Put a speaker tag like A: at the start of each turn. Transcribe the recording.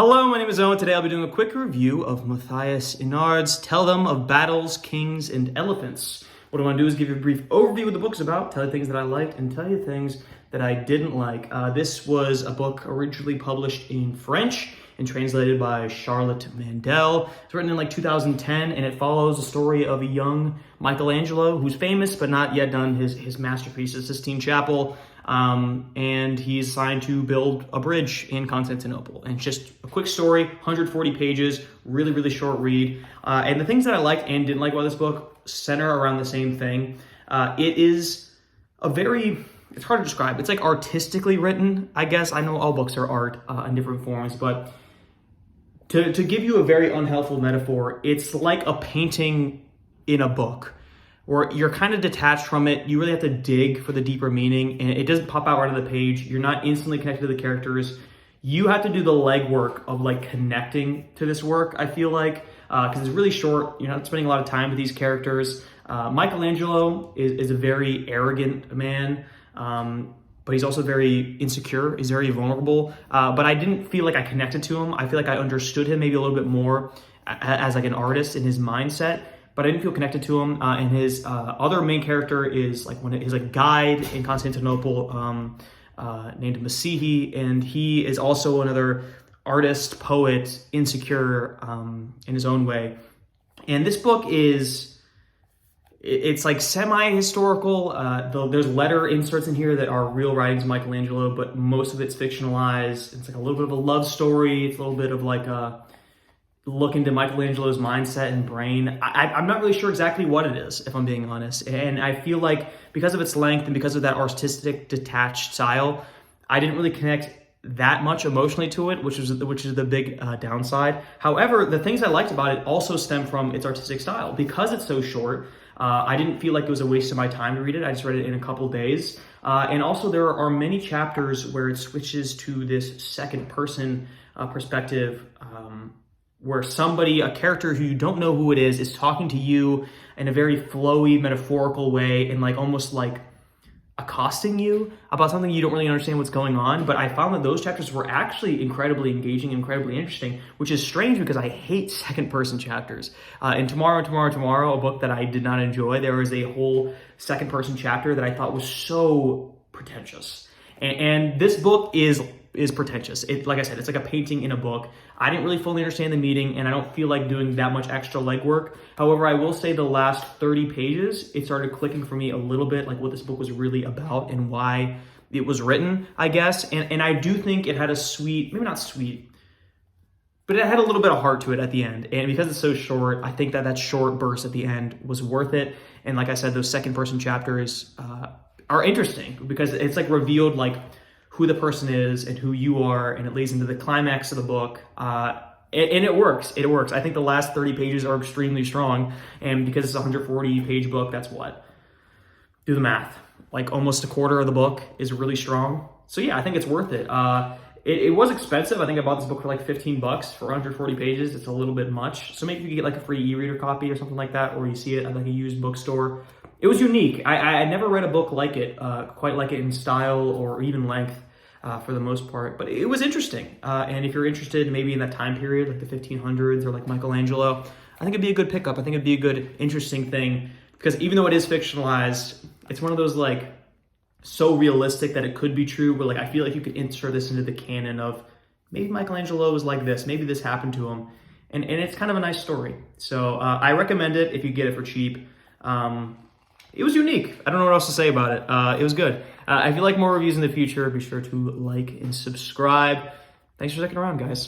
A: Hello, my name is Owen. Today I'll be doing a quick review of Matthias Enard's Tell Them of Battles, Kings, and Elephants. What I want to do is give you a brief overview of what the book's about, tell you things that I liked, and tell you things that I didn't like. This was a book originally published in French and translated by Charlotte Mandel. It's written in like 2010, and it follows the story of a young Michelangelo who's famous but not yet done his masterpiece, the Sistine Chapel. And he's assigned to build a bridge in Constantinople. And it's just a quick story, 140 pages, really, really short read. And the things that I liked and didn't like about this book center around the same thing. It is it's hard to describe. It's like artistically written, I guess. I know all books are art in different forms, but to give you a very unhelpful metaphor, it's like a painting in a book, where you're kind of detached from it. You really have to dig for the deeper meaning, and it doesn't pop out right on the page. You're not instantly connected to the characters. You have to do the legwork of like connecting to this work, I feel like, because it's really short. You're not spending a lot of time with these characters. Michelangelo is a very arrogant man, but he's also very insecure. He's very vulnerable, but I didn't feel like I connected to him. I feel like I understood him maybe a little bit more as like an artist in his mindset, but I didn't feel connected to him. And his other main character is like his guide in Constantinople, named Masihi, and he is also another artist, poet, insecure in his own way. And this book it's like semi-historical. There's letter inserts in here that are real writings of Michelangelo, but most of it's fictionalized. It's like a little bit of a love story. It's a little bit of like a look into Michelangelo's mindset and brain. I'm not really sure exactly what it is, if I'm being honest. And I feel like because of its length and because of that artistic, detached style, I didn't really connect that much emotionally to it, which is the big downside. However, the things I liked about it also stem from its artistic style. Because it's so short, I didn't feel like it was a waste of my time to read it. I just read it in a couple days. And also there are many chapters where it switches to this second person perspective, where a character who you don't know who it is talking to you in a very flowy, metaphorical way, and like almost like accosting you about something you don't really understand what's going on. But I found that those chapters were actually incredibly engaging, incredibly interesting, which is strange because I hate second person chapters. In Tomorrow, a book that I did not enjoy, there was a whole second person chapter that I thought was so pretentious. And this book is pretentious. Like I said, it's like a painting in a book. I didn't really fully understand the meaning, and I don't feel like doing that much extra legwork. However, I will say the last 30 pages, it started clicking for me a little bit, like what this book was really about and why it was written, I guess. And I do think it had a sweet, maybe not sweet, but it had a little bit of heart to it at the end. And because it's so short, I think that short burst at the end was worth it. And like I said, those second person chapters are interesting because it's like revealed like who the person is and who you are, and it leads into the climax of the book. And it works. It works. I think the last 30 pages are extremely strong, and because it's a 140-page book, that's what? Do the math. Like almost a quarter of the book is really strong. So yeah, I think it's worth it. It was expensive. I think I bought this book for like $15 for 140 pages. It's a little bit much. So maybe you could get like a free e-reader copy or something like that, or you see it at like a used bookstore. It was unique. I never read a book like it, quite like it in style or even length. For the most part, but it was interesting. And if you're interested maybe in that time period, like the 1500s or like Michelangelo, I think it'd be a good pickup. I think it'd be a good, interesting thing, because even though it is fictionalized, it's one of those like so realistic that it could be true, but like I feel like you could insert this into the canon of maybe Michelangelo was like this, maybe this happened to him, and it's kind of a nice story. So I recommend it if you get it for cheap. It was unique. I don't know what else to say about it. It was good. If you like more reviews in the future, be sure to like and subscribe. Thanks for sticking around, guys.